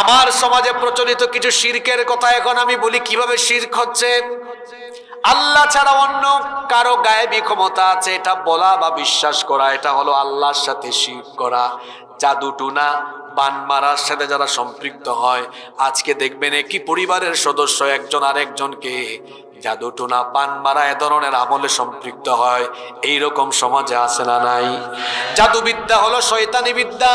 আমার সমাজে প্রচলিত কিছু শিরকের কথা এখন আমি বলি, কিভাবে শিরক হচ্ছে। আল্লাহ ছাড়া অন্য কারো গায়েবী ক্ষমতা আছে এটা বলা বা বিশ্বাস করা, এটা হলো আল্লাহর সাথে শিরক করা। জাদু টুনা বান মারার সাথে যারা সম্পৃক্ত হয়, আজকে দেখবেন একই পরিবারের সদস্য একজন আরেকজনকে জাদু টুনা বান মারা এ ধরনের আমলে সম্পৃক্ত হয়। এইরকম সমাজে আছে না নাই? জাদুবিদ্যা হলো শয়তানি বিদ্যা।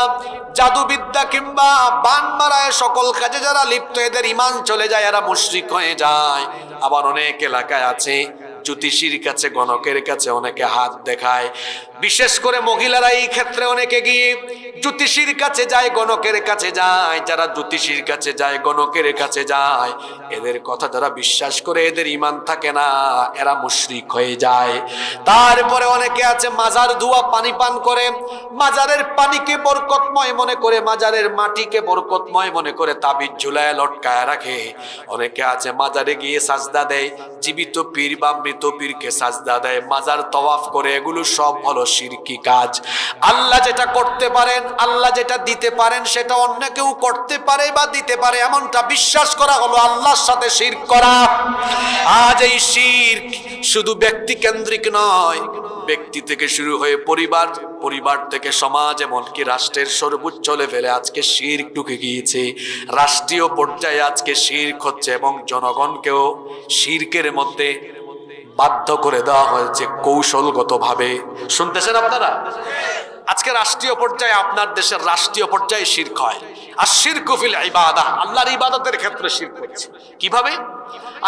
জাদুবিদ্যা কিংবা বান মারায় সকল কাজে যারা লিপ্ত, এদের ঈমান চলে যায়, এরা মুশরিক হয়ে যায়। আবার অনেক এলাকায় আছে জ্যোতিষীর কাছে, গণকের কাছে অনেকে হাত দেখায়। বিশেষ করে মহিলারা এই ক্ষেত্রে অনেকে গিয়ে জ্যোতিষীর কাছে যায়, গণকের কাছে যায়। যারা জ্যোতিষীর কাছে যায়, গণকের কাছে যায়, এদের কথা যারা বিশ্বাস করে, এদের ঈমান থাকে না, এরা মুশরিক হয়ে যায়। তারপরে অনেকে আছে মাজার ধোয়া পানি পান করে, মাজারের পানিকে বরকতময় মনে করে, মাজারের মাটিকে বরকতময় মনে করে তাবিজ ঝুলায় লটকায় রাখে। অনেকে আছে মাজারে গিয়ে সাজদা দেয়, জীবিত পীর বা মৃত পীরকে সাজদা দেয়, মাজার তওয়াফ করে। এগুলো সব হলো শিরকি কাজ। আল্লাহ যেটা করতে পারেন, আল্লাহ যেটা দিতে পারেন, সেটা অন্য কেউ করতে পারে বা দিতে পারে এমনটা বিশ্বাস করা হলো আল্লাহর সাথে শিরক করা। আজ এই শিরক শুধু ব্যক্তি কেন্দ্রিক নয়, ব্যক্তি থেকে শুরু হয়ে পরিবার, পরিবার থেকে সমাজ, এমনকি রাষ্ট্রের সর্বোচ্চ লেভেলে আজকে শিরক ঢুকে গিয়েছে। রাষ্ট্রীয় পর্যায়ে আজকে শিরক হচ্ছে এবং জনগণকেও শিরকের মধ্যে বাধ্য করে দেওয়া হয়েছে কৌশলগতভাবে। শুনতেছেন আপনারা? আজকে রাষ্ট্রীয় পর্যায়ে, আপনার দেশের রাষ্ট্রীয় পর্যায়ে শিরক হয়। আর শিরকু ফিল ইবাদাহ, আল্লাহর ইবাদতের ক্ষেত্রে শিরক হচ্ছে। কিভাবে?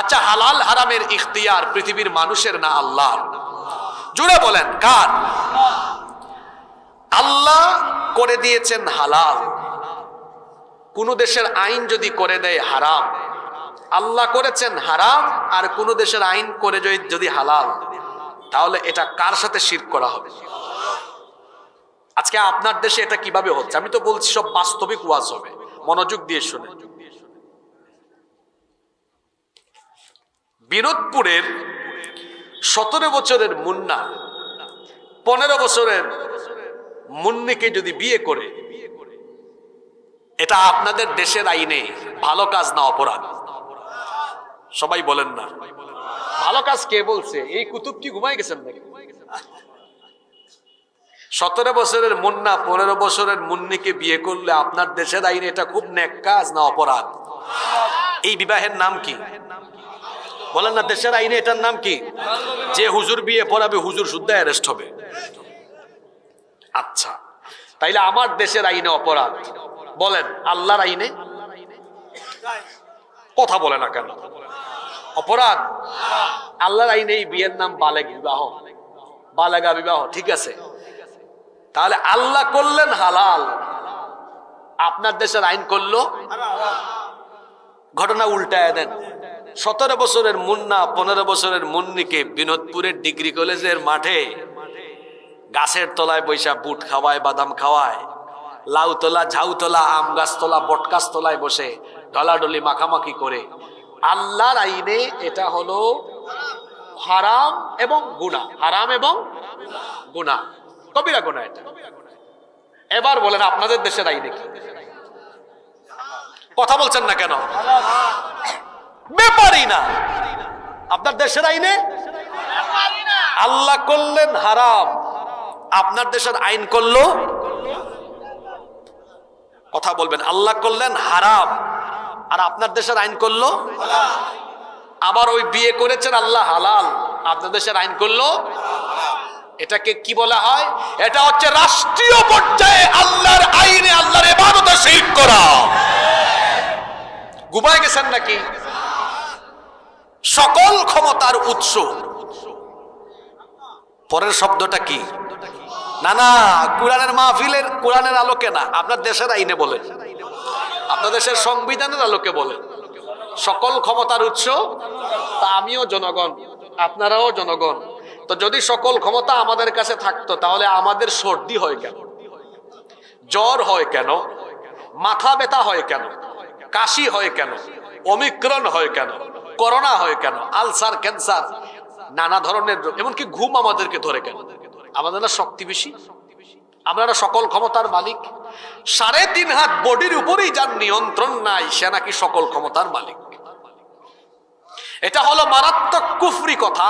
আচ্ছা, হালাল হারামের ইখতিয়ার পৃথিবীর মানুষের না আল্লাহর? জুড়ে বলেন কার? আল্লাহ করে দিয়েছেন হালাল। কোন দেশের আইন যদি করে দেয় হারাম, আল্লাহ করেছেন হারাম, আর কোন দেশের আইন করে যদি হালাল, তাহলে এটা কার সাথে শিরক করা হবে? আজকে আপনার দেশে এটা কিভাবে হচ্ছে? আমি তো বলছি সব বাস্তবিক ওয়াজ হবে, মনোযোগ দিয়ে শুনে। বিনোদপুরের 17 বছরের মুন্না 15 বছরের মুন্নিকে যদি বিয়ে করে, এটা আপনাদের দেশের আইনে ভালো কাজ না অপরাধ? সবাই বলেন না ভালো কাজ। কে বলছে? এই কুতুব কি ঘুমাই গেছেন নাকি? 17 বছরের মুন্না 15 বছরের মুন্নিকে বিয়ে করলে আপনার দেশের আইনে এটা খুব নেক কাজ না অপরাধ? এই বিবাহের নাম কি বলেন না? দেশের আইনে এটার নাম কি? যে হুজুর বিয়ে পড়াবে, হুজুর শুদ্ধ অ্যারেস্ট হবে। আচ্ছা, তাইলে আমার দেশের আইনে অপরাধ, বলেন আল্লাহর আইনে? কথা বলে না কেন? অপরাধ আল্লাহর আইনে। এই বিয়ের নাম বালেগ বিবাহ, বালেগা বিবাহ, ঠিক আছে? তাহলে আল্লাহ করলেন হালাল, আপনার দেশের আইন করলো। ঘটনা উল্টায় দেন। 17 বছরের মুন্না 15 বছরের মুন্নিকে বিনোদপুরের ডিগ্রি কলেজের মাঠে গাছের তলায় বৈশা বুট খাওয়ায়, বাদাম খাওয়ায়, লাউ তোলা, ঝাউ তোলা, আম গাছ তোলা, বট গাছ তলায় বসে ডলাডলি মাখামাখি করে। আল্লাহর আইনে এটা হলো হারাম এবং গুনাহ, হারাম এবং গুনাহ, কবিরা গুনাহ এটা। এবার বলেন আপনাদের দেশের আইনে কি? কথা বলছেন না কেন? ব্যাপারই না। আপনার দেশের আইনে আল্লাহ করলেন হারাম, আপনার দেশের আইন করলো। কথা বলবেন। আল্লাহ করলেন হারাম আর আপনার দেশের আইন করলো। আবার ওই বিয়ে করেছেন আল্লাহ হালাল, আপনার দেশের আইন করলো। এটাকে কি বলা হয়? এটা হচ্ছে রাষ্ট্রীয় পর্যায়ে আল্লাহর আইনে আল্লাহর ইবাদতে শিরক করা। ঘুমায় গেছেন নাকি? সকল ক্ষমতার উৎস। পরের শব্দটা কি? না না, কোরআনের মাহফিলের কোরআনের আলোকে না, আপনার দেশের আইনে বলেন, আপনার দেশের সংবিধানের আলোকে বলেন। সকল ক্ষমতার উৎস তা আমিও জনগণ, আপনারাও জনগণ। তো যদি সকল ক্ষমতা আমাদের কাছে থাকতো, তাহলে আমাদের সর্দি হয় কেন, জ্বর হয় কেন, মাথা ব্যথা হয় কেন, কাশি হয় কেন, ওমিক্রন হয় কেন, করোনা হয় কেন, আলসার, ক্যান্সার, নানা ধরনের, এমনকি ঘুম আমাদেরকে ধরে কেন? আমাদের না শক্তি বেশি? আপনারা সকল ক্ষমতার মালিক। 3.5 হাত বডির উপরেই যার নিয়ন্ত্রণ নাই, সে নাকি সকল ক্ষমতার মালিক। এটা হলো মারাত্মক কুফরি কথা।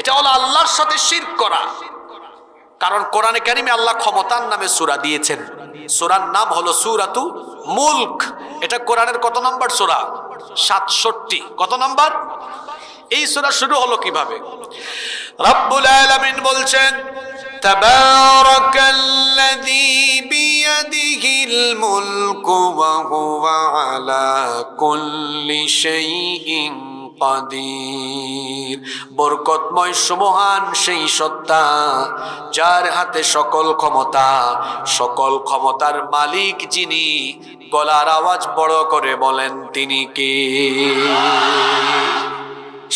এটা হলো আল্লাহর সাথে শিরক করা। কারণ কোরআনে কারিমে আল্লাহ ক্ষমতার নামে সূরা দিয়েছেন। সূরার নাম হলো সূরাতু মুলক। এটা কোরআনের কত নম্বর সূরা? 67। কত নম্বর? এই সূরা শুরু হলো কিভাবে? রব্বুল আলামিন বলছেন, তাবারাকাল্লাযী বিয়াদিহিল মুলকু ওয়া হুয়া আলা কুল্লি শাইইন কাদির। বরকতময় সুমহান সেই সত্তা যার হাতে সকল ক্ষমতা, সকল ক্ষমতার মালিক যিনি। গলার আওয়াজ বড় করে বলেন তিনি কে?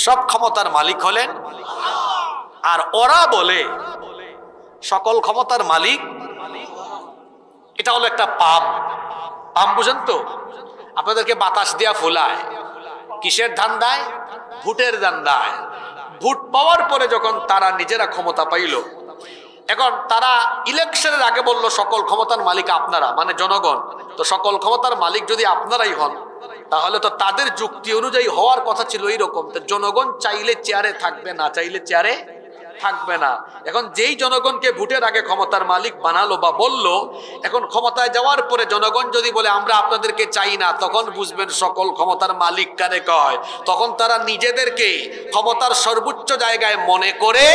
সব ক্ষমতার মালিক হলেন। আর ওরা বলে সকল ক্ষমতার মালিক। এটা হলো একটা পাম। পাম বুঝেন তো? আপনাদেরকে বাতাস দিয়া ফুলায়। কিসের ধান্দায়? ভোটের ধান্দায়। ভোট পাওয়ার পরে যখন তারা নিজেরা ক্ষমতা পাইল, এখন তারা ইলেকশনের আগে বলল সকল ক্ষমতার মালিক আপনারা, মানে জনগণ। তো সকল ক্ষমতার মালিক যদি আপনারাই হন, তাহলে তো তাদের যুক্তি অনুযায়ী হওয়ার কথা ছিল এইরকম, তো জনগণ চাইলে চেয়ারে থাকবে, না চাইলে চেয়ারে থাকবে না। এখন যেই জনগণকে ভোটের আগে ক্ষমতার মালিক বানালো বা বললো, এখন ক্ষমতায় যাওয়ার পরে জনগণ যদি বলে আমরা আপনাদেরকে চাই না, তখন বুঝবেন সকল ক্ষমতার মালিক কারে কয়। তখন তারা নিজেদেরকে ক্ষমতার সর্বোচ্চ জায়গায় মনে করে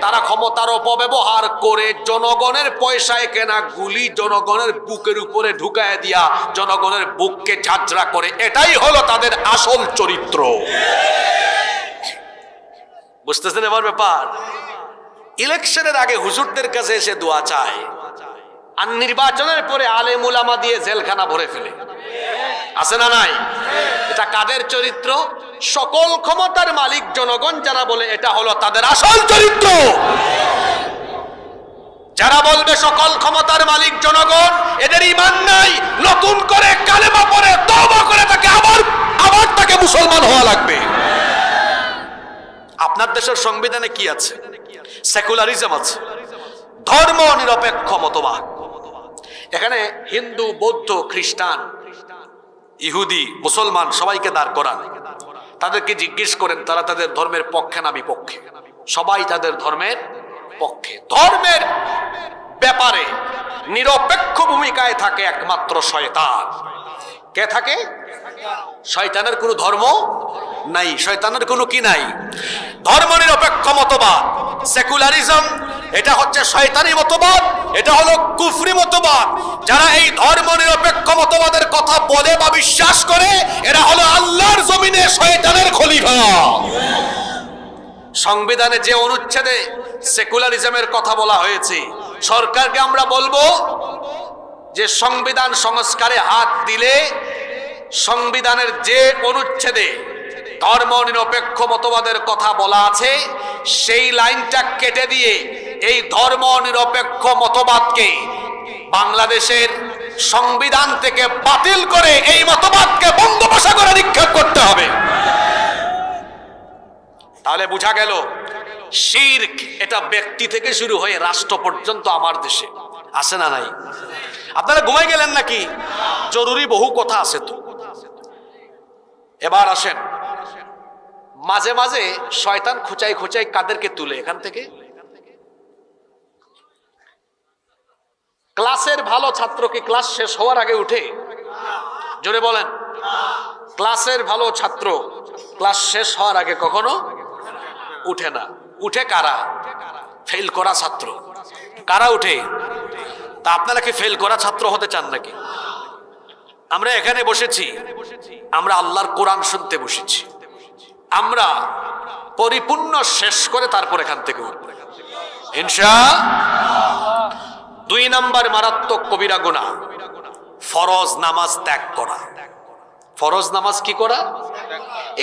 তারা ক্ষমতার অপব্যবহার করে জনগণের পয়সায় কেনা গুলি জনগণের বুকের উপরে ঢুকায় দিয়া জনগণের বুককে ঝাঁঝরা করে। এটাই হলো তাদের আসল চরিত্র। বুঝতেছেন এবার ব্যাপার? ইলেকশনের আগে হুজুরদের কাছে এসে দোয়া চায়, আর নির্বাচনের পরে আলেম উলামা দিয়ে জেলখানা ভরে ফেলে। আছে না নাই? এটা কাদের চরিত্র? সকল ক্ষমতার মালিক জনগণ যারা বলে, এটা হলো তাদের আসল চরিত্র। যারা বলবে সকল ক্ষমতার মালিক জনগণ, এদের ঈমান নাই। নতুন করে কালেমা পড়ে তওবা করে তাকে আবার তাকে মুসলমান হওয়া লাগবে। আপনার দেশের সংবিধানে কি আছে? সেকুলারিজম আছে, ধর্ম নিরপেক্ষ মতবাদ। এখানে হিন্দু, বৌদ্ধ, খ্রিস্টান, ইহুদি, মুসলমান সবাইকে দাঁড় করান। তাদেরকে জিজ্ঞেস করেন তারা তাদের ধর্মের পক্ষে না বিপক্ষে? সবাই তাদের ধর্মের পক্ষে। ধর্মের ব্যাপারে নিরপেক্ষ ভূমিকায় থাকে একমাত্র শয়তান। কে থাকে? শয়তানের কোনো ধর্ম নাই, শয়তানের কোনো কি নাই? ধর্ম নিরপেক্ষ মতবাদ, সেকুলারিজম, এটা হচ্ছে শয়তানি মতবাদ, এটা হলো কুফরি মতবাদ। যারা এই ধর্ম নিরপেক্ষ মতবাদের কথা বলে বা বিশ্বাস করে, এরা হলো আল্লাহর জমিনে শয়তানের খলিফা। সংবিধানে যে অনুচ্ছেদে সেকুলারিজমের কথা বলা হয়েছে, সরকারকে আমরা বলবো যে সংবিধান সংস্কারে হাত দিলে সংবিধানের যে অনুচ্ছেদে ধর্ম নিরপেক্ষ মতবাদের কথা বলা আছে, সেই লাইনটা কেটে দিয়ে এই ধর্ম নিরপেক্ষ মতবাদকে বাংলাদেশের সংবিধান থেকে বাতিল করে এই মতবাদকে বঙ্গোপসাগরে নিক্ষেপ করতে হবে। তাহলে বোঝা গেল শিরক এটা ব্যক্তি থেকে শুরু হয়ে রাষ্ট্র পর্যন্ত আমার দেশে আছে না নাই? আপনারা ঘুমাই গেলেন নাকি? জরুরি বহু কথা আছে তো। এবার আসেন, মাঝে মাঝে শয়তান খুঁচাই খুঁচাই কাদেরকে তুলে এখান থেকে? ক্লাসের ভালো ছাত্র কি ক্লাস শেষ হওয়ার আগে উঠে? জোরে বলেন। ক্লাসের ভালো ছাত্র ক্লাস শেষ হওয়ার আগে কখনো উঠে না। উঠে কারা? ফেল করা ছাত্র। কারা উঠে? তা আপনারা কি ফেল করা ছাত্র হতে চান নাকি? আমরা এখানে বসেছি, আমরা আল্লাহর কোরআন শুনতে বসেছি। আমরা পরিপূর্ণ শেষ করে তারপর এখান থেকে উঠব ইনশাআল্লাহ। 2 নাম্বার মারাত্মক কবিরা গুনাহ, ফরজ নামাজ ত্যাগ করা। ফরজ নামাজ কি করা?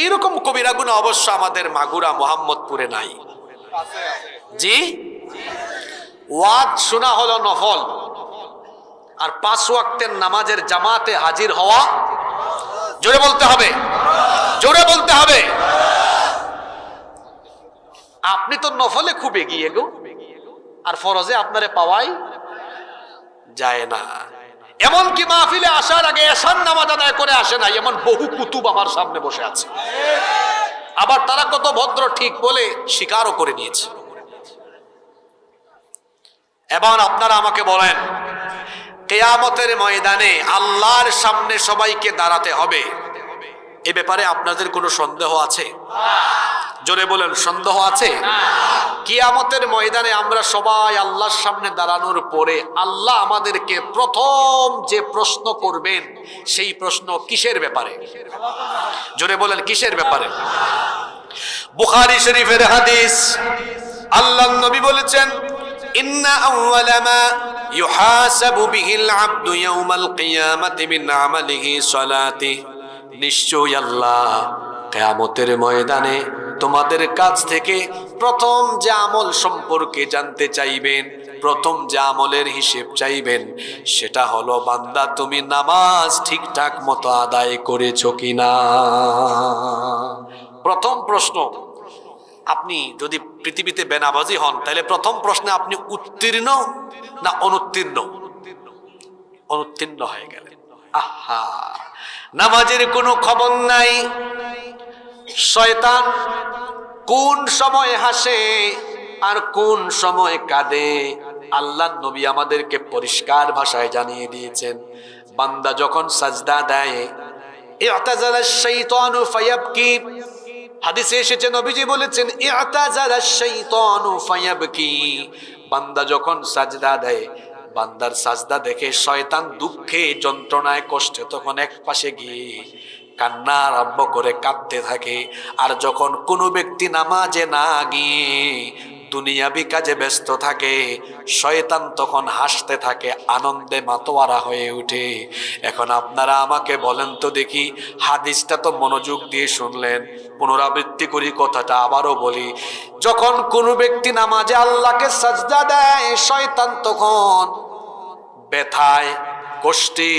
এইরকম কবিরা গুনাহ অবশ্য আমাদের মাগুরা মোহাম্মদপুরে নাই। জি, ওয়াজ শোনা হলো নফল, আর 5 ওয়াক্তের নামাজের জামাতে হাজির হওয়া, জোরে বলতে হবে, জোরে বলতে হবে। আপনি তো নফলে খুব এগিয়ে গো, আর ফরজে আপনারে পাওয়াই যায় না। এমনকি মাহফিলে আসার আগে এশার নামাজ আদায় করে আসে না, এমন বহু কুতুব আমার সামনে বসে আছে। আবার তারা কত ভদ্র ঠিক বলে স্বীকারও করে নিয়েছে। এবার আপনারা আমাকে বলেন, কিয়ামতের ময়দানে আল্লাহর সামনে সবাইকে দাঁড়াতে হবে, এ ব্যাপারে আপনাদের কোনো সন্দেহ আছে? জোরে বলেন, সন্দেহ আছে? কিয়ামতের ময়দানে আমরা সবাই আল্লাহর সামনে দাঁড়ানোর পরে আল্লাহ আমাদেরকে প্রথম যে প্রশ্ন করবেন, সেই প্রশ্ন কিসের ব্যাপারে? জোরে বলেন, কিসের ব্যাপারে? বুখারী শরীফের হাদিস, আল্লাহর নবী বলেছেন, ইন্না আউওয়ালা মা ইউহাসাবু বিহিল আবদু ইয়াউমাল কিয়ামাতি মিন আমালিহি সালাতি, নিশ্চয় আল্লাহ কিয়ামতের ময়দানে তোমাদের কাছ থেকে প্রথম যে আমল সম্পর্কে জানতে চাইবেন, প্রথম যে আমলের হিসেব চাইবেন, সেটা হলো বান্দা তুমি নামাজ ঠিকঠাক মতো আদায় করেছো কিনা। প্রথম প্রশ্ন। আপনি যদি পৃথিবীতে বেনামাজি হন, তাহলে প্রথম প্রশ্নে আপনি উত্তীর্ণ না অনুত্তীর্ণ? অনুত্তীর্ণ হয়ে গেলেন। আহা, নামাজের কোনো খবর নাই। শয়তান কোন সময় হাসে আর কোন সময় কাঁদে, আল্লাহর নবী আমাদেরকে পরিষ্কার ভাষায় জানিয়ে দিয়েছেন। বান্দা যখন সাজদা দেয়, ইআতাযালাশ শাইতানু ফায়াবকি, হাদিসে এসেছে নবীজি বলেছেন, ইআতাযালাশ শাইতানু ফায়াবকি, বান্দা যখন সাজদা দেয়, বান্দার সাজদা দেখে শয়তান দুঃখে যন্ত্রণায় কষ্টে তখন এক পাশে গিয়ে কান্না আরম্ভ করে কাঁদতে থাকে। আর যখন কোনো ব্যক্তি নামাজে না গিয়ে দুনিয়াবি কাজে ব্যস্ত থাকে, শয়তান তখন হাসতে থাকে, আনন্দে মাতোয়ারা হয়ে ওঠে। এখন আপনারা আমাকে বলেন তো দেখি, হাদিসটা তো মনোযোগ দিয়ে শুনলেন, পুনরাবৃত্তি করি কথাটা, আবারও বলি। যখন কোনো ব্যক্তি নামাজে আল্লাহকে সাজদা দেয়, শয়তান তখন ব্যথায় কষ্টে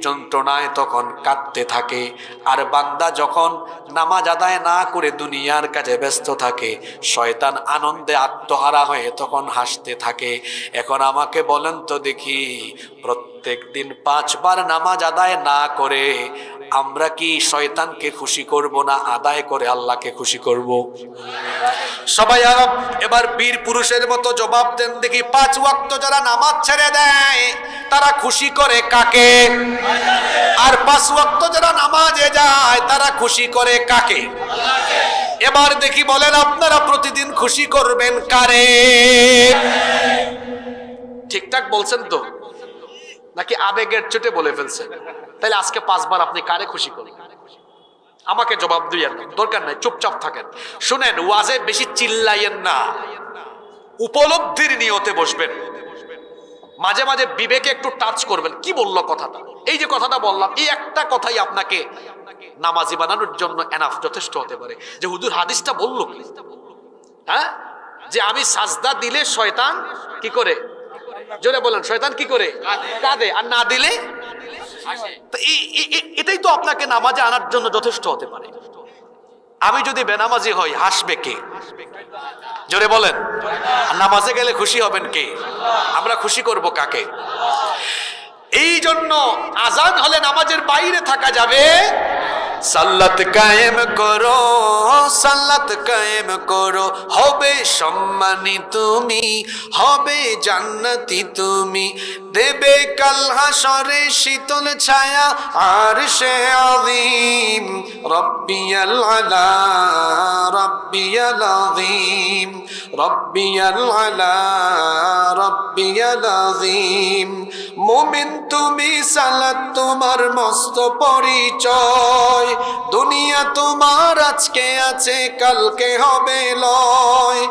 যন্ত্রণায় তখন কাঁদতে থাকে। আর বান্দা যখন নামাজ আদায় না করে দুনিয়ার কাজে ব্যস্ত থাকে, শয়তান আনন্দে আত্মহারা হয়ে তখন হাসতে থাকে। এখন আমাকে বলেন তো দেখি, প্রত্যেক দিন 5 বার নামাজ আদায় না করে আমরা কি শয়তানকে খুশি করব না আদায় করে আল্লাহকে খুশি করব? সবাই এবার বীর পুরুষের মতো জবাব দেন দেখি। 5 ওয়াক্ত যারা নামাজ ছেড়ে দেয় তারা খুশি করে কাকে? আর 5 ওয়াক্ত যারা নামাজে যায় তারা খুশি করে কাকে? এবার দেখি বলেন, আপনারা প্রতিদিন খুশি করবেন কারে? ঠিকঠাক বলছেন তো, নাকি আবেগের চোটে বলে ফেলছেন? তাহলে আজকে 5 বার আপনি কারে খুশি করেন? আমাকে জবাব দিয়েন না, দরকার নাই, চুপচাপ থাকেন। শুনেন, ওয়াজে বেশি চিল্লাইয়েন না, উপলব্ধির নিয়তে বসবেন। মাঝে মাঝে বিবেকে একটু টাচ করবেন, কি বললো কথাটা, এই যে কথাটা বললাম, এই একটা কথাই আপনাকে নামাজি বানানোর জন্য এনাফ, যথেষ্ট হতে পারে। যে হুজুর হাদিসটা বললো কি, হ্যাঁ, যে আমি সাজদা দিলে শয়তান কি করে? জোরে বলেন, শয়তান কি করে? কাঁদে। আর না দিলে? এটাই তো আপনাকে নামাজে আনার জন্য যথেষ্ট হতে পারে। আমি যদি বেনামাজি হই, হাসবে কে? জোরে বলেন। নামাজে গেলে খুশি হবেন কে? আমরা খুশি করব কাকে? এই জন্য আজান হলে নামাজের বাইরে থাকা যাবে। সাল্লাত কায়েম করো, সাল্লাত কায়েম করো, হবে সম্মানী তুমি, হবে জান্নাতি তুমি, দেবে কাল হাসরে শীতল ছায়া আরশে আযীম। রব্বিয়াল আলা, রব্বিয়াল আযীম, রব্বিয়াল আলা, রব্বিয়াল আযীম। মুমিন তুমি, সালাত তোমার মস্ত পরিচয়, দুনিয়া তোমার আজকে আছে কালকে হবে লয়।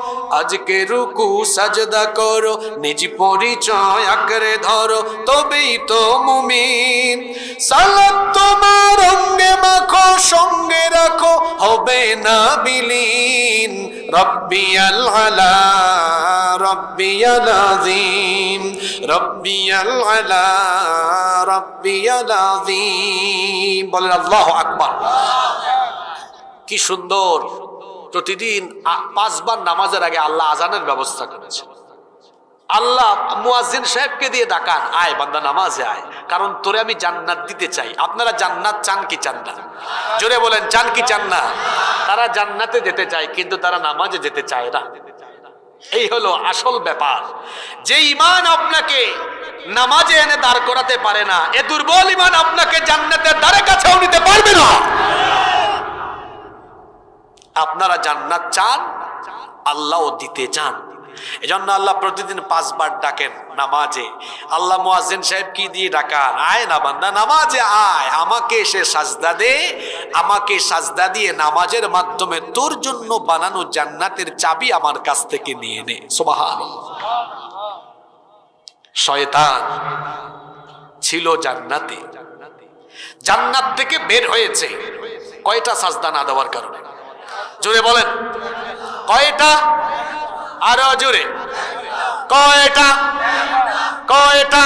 আজকে রুকু সাজদা করো, নিজ পরিচয় আঁকড়ে ধরো, তবেই তো মুমিন। সালাত তোমার অঙ্গে মাখো, সঙ্গে রাখো, হবে না বিলীন। রব্বিয়াল আলা, রব্বিয়াল আযীম, রব্বিয়াল আলা, রব্বিয়াল আযীম। বলেন আল্লাহু আকবার। কি সুন্দর! প্রতিদিন 5 বার নামাজের আগে আল্লাহ আজানের ব্যবস্থা করেছে। আল্লাহ মুয়াজ্জিন সাহেবকে দিয়ে ডাকান, আয় বান্দা নামাজে আয়, কারণ তোরে আমি জান্নাত দিতে চাই। আপনারা জান্নাত চান কি চান না? জোরে বলেন, চান কি চান না? তারা জান্নাতে যেতে চায় কিন্তু তারা নামাজে যেতে চায় না। এই হলো আসল ব্যাপার। যে ঈমান আপনাকে নামাজে এনে দাঁড় করাতে পারে না, এ দুর্বল ঈমান আপনাকে জান্নাতের দ্বারে কাছেও নিতে পারবে না। আপনারা জান্নাত চান, আল্লাহও দিতে চান। এজন্য আল্লাহ প্রতিদিন 5 বার ডাকেন নামাজে। আল্লাহ মুয়াজ্জিন সাহেব কি দিয়ে ডাকান, আয় না বান্দা নামাজে আয়, আমাকে এসে সাজদা দে, আমাকে সাজদা দিয়ে নামাজের মাধ্যমে তোর জন্য বানানো জান্নাতের চাবি আমার কাছ থেকে নিয়ে নে। সুবহানাল্লাহ। শয়তান ছিল জান্নাতে, জান্নাত থেকে বের হয়েছে কয়টা সাজদা না দেওয়ার কারণে? জোরে বলেন, কয়টা? আরো জোরে, কয়টা? কয়টা?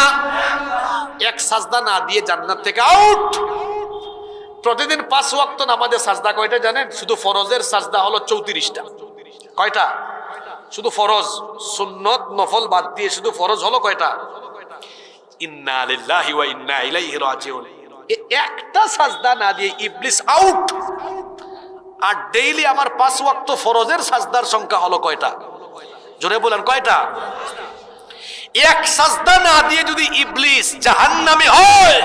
এক সাজদা না দিয়ে জান্নাত থেকে আউট। প্রতিদিন 5 ওয়াক্ত নামাজে সাজদা কয়টা জানেন? শুধু ফরজের সাজদা হলো 34টা। কয়টা? শুধু ফরজ, সুন্নত নফল বাদ দিয়ে শুধু ফরজ হলো কয়টা? ইন্না লিল্লাহি ওয়া ইন্না ইলাইহি রাজিউন। একটা সাজদা না দিয়ে ইবলিস আউট। আর ডেইলি আমার 5 ওয়াক্ত ফরজের সাজদার সংখ্যা হলো কয়টা? জোরে বলেন, কয়টা? এক সাজদা না দিয়ে যদি ইবলিস জাহান্নামী হয়,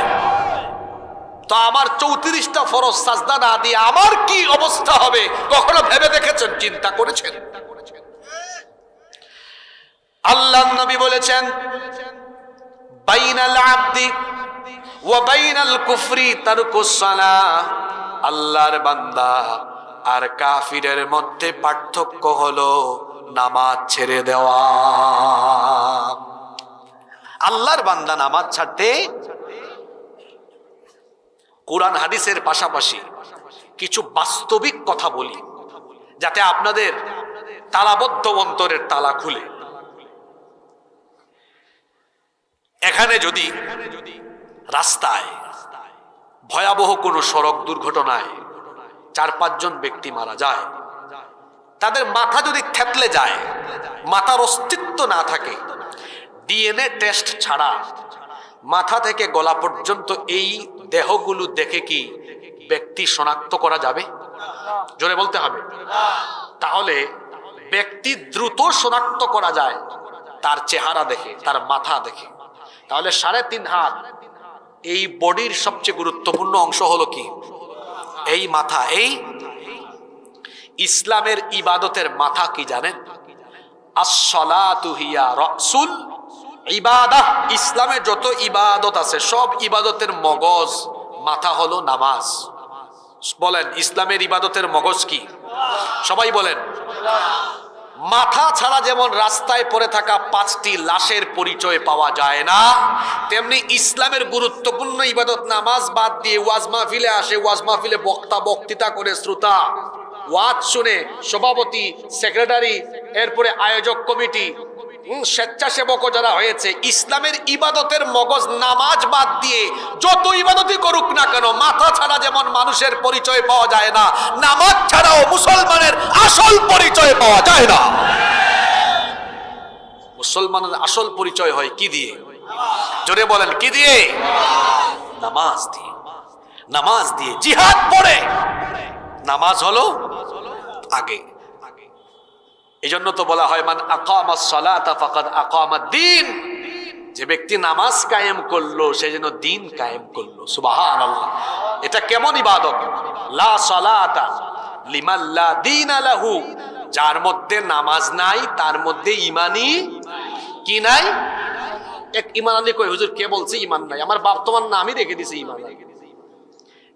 তো আমার 34টা ফরজ সাজদা না দিয়ে আমার কি অবস্থা হবে কখনো ভেবে দেখেছেন, চিন্তা করেছেন? আল্লাহর নবী বলেছেন, বাইনাল আবদি ওয়া বাইনাল কুফরি তারকুস সালাহ। আল্লাহর বান্দা আর কাফিরের মধ্যে পার্থক্য হলো নামাজ ছেড়ে দেওয়া। আল্লাহর বান্দা নামাজ ছাড়তে কোরআন হাদিসের পাশাপাশি কিছু বাস্তবিক কথা বলি, যাতে আপনাদের তালাবদ্ধ অন্তরের তালা খুলে। এখানে যদি রাস্তায় ভয়াবহ কোনো সড়ক দুর্ঘটনায় 4-5 জন ব্যক্তি মারা যায়, তাদের মাথা যদি থেতলে যায়, মাথার অস্তিত্ব না থাকে, ডিএনএ টেস্ট ছাড়া মাথা থেকে গলা পর্যন্ত এই দেহগুলো দেখে কি ব্যক্তি শনাক্ত করা যাবে? জোরে বলতে হবে। তাহলে ব্যক্তি দ্রুত শনাক্ত করা যায় তার চেহারা দেখে, তার মাথা দেখে। তাহলে 3.5 হাত এই বডির সবচেয়ে গুরুত্বপূর্ণ অংশ হলো কি? এই মাথা। এই ইসলামের ইবাদতের মাথা কি জানেন? আস-সালাতু হিয়া রাসুল ইবাদাহ। ইসলামে যত ইবাদত আছে সব ইবাদতের মগজ, মাথা হলো নামাজ। বলেন, ইসলামের ইবাদতের মগজ কি? সবাই বলেন। মাথা ছাড়া যেমন রাস্তায় পড়ে থাকা 5টি লাশের পরিচয় পাওয়া যায় না, তেমনি ইসলামের গুরুত্বপূর্ণ ইবাদত নামাজ বাদ দিয়ে ওয়াজ মাহফিলে আসে, ওয়াজ মাহফিলে বক্তা বক্তৃতা করে, শ্রোতা ওয়াজ শুনে, সভাপতি, সেক্রেটারি, এরপরে আয়োজক কমিটি, স্বেচ্ছাসেবকও যারা হয়েছে, ইসলামের ইবাদতের মগজ নামাজ বাদ দিয়ে যত ইবাদতই করুক না কেন, মাথা ছাড়া যেমন মানুষের পরিচয় পাওয়া যায় না, নামাজ ছাড়াও মুসলমানের আসল পরিচয় পাওয়া যায় না। মুসলমানের আসল পরিচয় হয় কি দিয়ে? জোরে বলেন, কি দিয়ে? নামাজ দিয়ে। নামাজ দিয়ে। জিহাদ পড়ে নামাজ হলো আগে। এজন্য তো বলা হয়, মান আকামাস সালাতা ফাকাদ আকামাদ-দ্বীন। যে ব্যক্তি নামাজ কায়েম করলো সে যেন দ্বীন কায়েম করলো। সুবহানাল্লাহ। এটা কেমন ইবাদত? লা সালাতা লিমান লা দীনা লাহু। যার মধ্যে নামাজ নাই তার মধ্যে ঈমানই কি নাই? এক ঈমান আলী কই, হুজুর কে বলছে ঈমান নাই? আমার বাপ তোমার নামই রেখে দিয়েছে ঈমান নাই।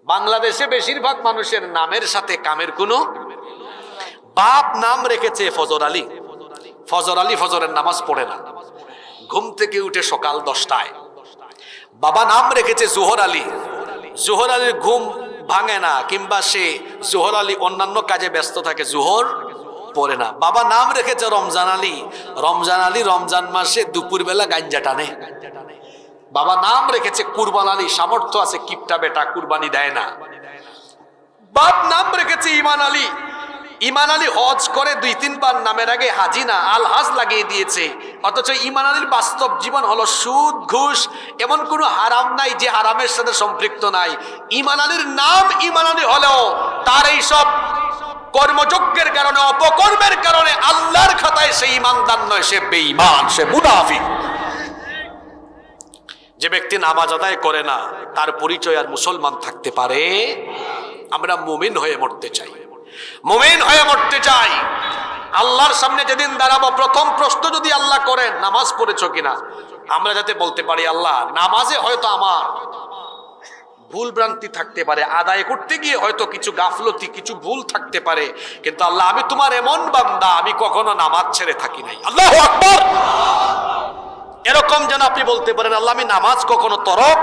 বাংলাদেশে বেশিরভাগ মানুষের নামের সাথে কামের কোনো, বাপ নাম রেখেছে ফজর আলী। ফজর আলী ফজরের নামাজ পড়ে না, ঘুম থেকে উঠে সকাল 10টায়। বাবা নাম রেখেছে জোহর আলী। জোহর আলীর ঘুম ভাঙে না, কিংবা সে জোহর আলী অন্যান্য কাজে ব্যস্ত থাকে, জোহর পড়ে না। বাবা নাম রেখেছে রমজান আলী। রমজান আলী রমজান মাসে দুপুরবেলা গাঞ্জা টানে। বাবা নাম রেখেছে কুরবান আলী, সামর্থ্য আছে, কিপটা বেটা কুরবানি দেয় না। বাপ নাম রেখেছে ঈমান আলী। ইমান আলী হজ করে 2-3 বার নামের আগে হাজি না আলহাজ লাগিয়ে দিয়েছে, অথচ ইমান আলীর বাস্তব জীবন হলো সুদ ঘুষ। এমন কোনো হারাম নাই যে হারামের সাথে সম্পৃক্ত নাই। ইমান আলীর নাম ইমান আলী হলেও তার এই সব কর্মযজ্ঞের কারণে, অপকর্মের কারণে আল্লাহর খাতায় সে ইমানদার নয়, সে বেঈমান, সে মুনাফিক। যে ব্যক্তি নামাজ আদায় করে না তার পরিচয় আর মুসলমান থাকতে পারে? আমরা মুমিন হয়ে মরতে চাই, মুমিন হয়ে মরতে চাই। আল্লাহর সামনে যেদিন দাঁড়াবো, প্রথম প্রশ্ন যদি আল্লাহ করেন নামাজ পড়েছো কিনা, আমরা যাতে বলতে পারি আল্লাহ নামাজে হয়তো আমার ভুল ভ্রান্তি থাকতে পারে, আদায় করতে গিয়ে হয়তো কিছু গাফলতি, কিছু ভুল থাকতে পারে, কিন্তু আল্লাহ আমি তোমার এমন বান্দা, আমি কখনো নামাজ ছেড়ে থাকি নাই। আল্লাহু আকবার। এরকম যেন আপনি বলতে পারেন আল্লাহ আমি নামাজ কখনো তরক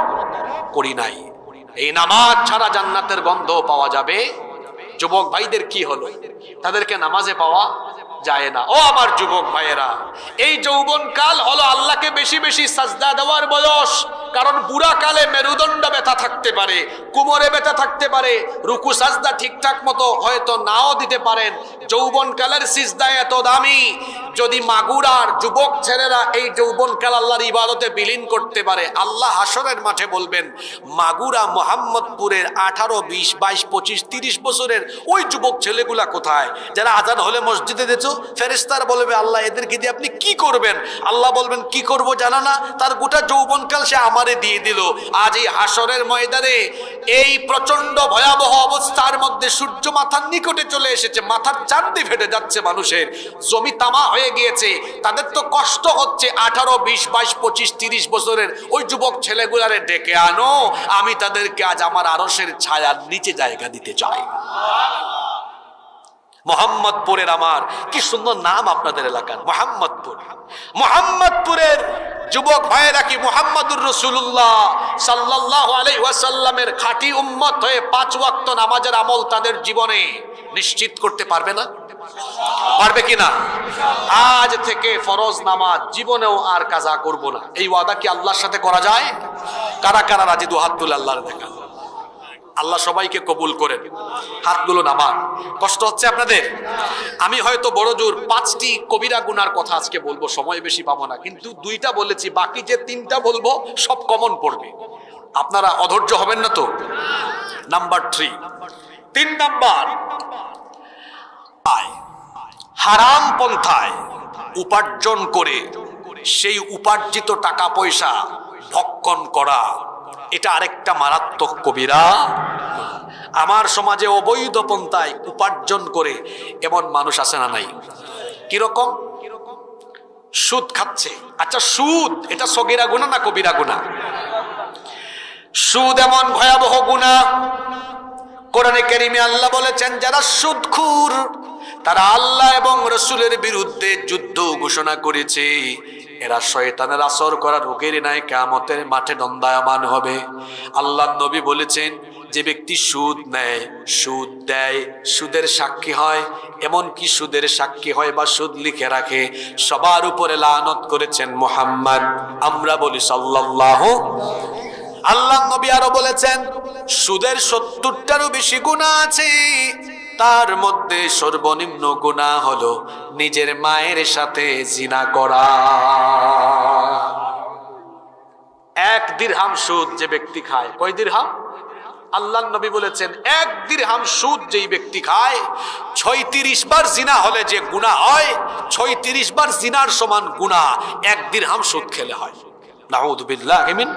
করি নাই। এই নামাজ ছাড়া জান্নাতের গন্ধ পাওয়া যাবে? যুবক ভাইদের কি হলো? তাদেরকে নামাজে পাওয়া যায় না। ও আমার যুবক ভাইয়েরা, এই যৌবন কাল হলো আল্লাহকে বেশি বেশি সাজদা দেওয়ার বয়স। কারণ বুড়া কালে মেরুদণ্ড ব্যথা থাকতে পারে, কোমরে ব্যথা থাকতে পারে, রুকু সাজদা ঠিকঠাক মতো হয়তো নাও দিতে পারেন। যৌবন কালের সিজদা এত দামি, যদি মাগুরার যুবক ছেলেরা এই যৌবন কাল আল্লাহর ইবাদতে বিলীন করতে পারে, আল্লাহ হাসরের মাঠে বলবেন মাগুরা মোহাম্মদপুরের 18, 20, 22, 25, 30 বছরের ওই যুবক ছেলেগুলা কোথায়, যারা আজান হলে মসজিদে দিত? ফেরেশতারা বলবে আল্লাহ এদেরকে দিয়ে আপনি কি করবেন? আল্লাহ বলবেন কি করব জানা না, তার গোটা যৌবনকাল সে আমারে দিয়ে দিল। আজ এই হাসরের ময়দানে এই প্রচন্ড ভয়াবহ অবস্থার মধ্যে সূর্য মাথার নিকটে চলে এসেছে, মাথার চাঁদি ফেটে যাচ্ছে, মানুষের জমি তামা হয়ে গিয়েছে, তাদের তো কষ্ট হচ্ছে। 18, 20, 22, 25, 30 বছরের ওই যুবক ছেলেগুলারে ডেকে আনো, আমি তাদেরকে আজ আমার আরশের ছায়ার নিচে জায়গা দিতে চাই। মোহাম্মদপুরের, আমার কি সুন্দর নাম আপনাদের এলাকার, মোহাম্মদপুর। মোহাম্মদপুরের যুবক ভাইয়েরা কি মুহাম্মাদুর রাসূলুল্লাহ সাল্লাল্লাহু আলাইহি ওয়াসাল্লামের খাঁটি উম্মত হয়ে 5 ওয়াক্ত নামাজের আমল তাদের জীবনে নিশ্চিত করতে পারবে না? পারবে কিনা? আজ থেকে ফরজ নামাজ জীবনেও আর কাজা করব না, এই ওয়াদা কি আল্লাহর সাথে করা যায়? কারা কারা রাজি? দু হাত তুলে আল্লাহর দেখা। আল্লাহ সবাইকে কবুল করেন। হাতগুলো নামান। কষ্ট হচ্ছে আপনাদের? আমি হয়তো বড় জোর 5টি কবিরা গুনার কথা আজকে বলবো, সময় বেশি পাবো না, কিন্তু 2টা বলেছি, বাকি যে 3টা বলবো সব কমন পড়বে, আপনারা অধৈর্য হবেন না তো? নাম্বার 3 নাম্বার, হারাম পন্থায় উপার্জন করে সেই উপার্জিত টাকা পয়সা ভক্ষণ করা, এটা আরেকটা মারাত্মক কবিরা। আমার সমাজে অবৈধ পন্থায় উপার্জন করে এমন মানুষ আছে না নাই? কিরকম? সুদ খাচ্ছে। আচ্ছা সুদ এটা সগীরা গুনাহ না কবিরা গুনাহ? সুদ এমন ভয়াবহ গুনাহ, কোরআনে কারিমে আল্লাহ বলেছেন যারা সুদখোর তারা আল্লাহ এবং রাসূলের বিরুদ্ধে যুদ্ধ ঘোষণা করেছে। এরা শয়তানের আসর করা রোগের ন্যায় কিয়ামতের মাঠে দণ্ডায়মান হবে। আল্লাহর নবী বলেছেন যে ব্যক্তি সুদ নেয়, সুদ দেয়, সুদের সাক্ষী হয়, এমন কি সুদের সাক্ষী হয় বা সুদ লিখে রাখে, সবার উপরে লানত করেছেন মুহাম্মদ। আমরা বলি সাল্লাল্লাহু। আল্লাহর নবী আরো বলেছেন সুদের 70টারও বেশি গুনাহ আছে, তার মধ্যে সর্বনিম্ন গুনাহ হলো নিজের মায়ের সাথে জিনা করা। 1 দিরহাম সুদ যে ব্যক্তি খায়, কয় দিরহাম? আল্লাহর নবী বলেছেন 1 দিরহাম সুদ যেই ব্যক্তি খায়, 36 বার জিনা হলে যে গুনাহ হয়, 36 বার জিনার সমান গুনাহ 1 দিরহাম সুদ খেলে হয়। নাউযু বিল্লাহি মিন।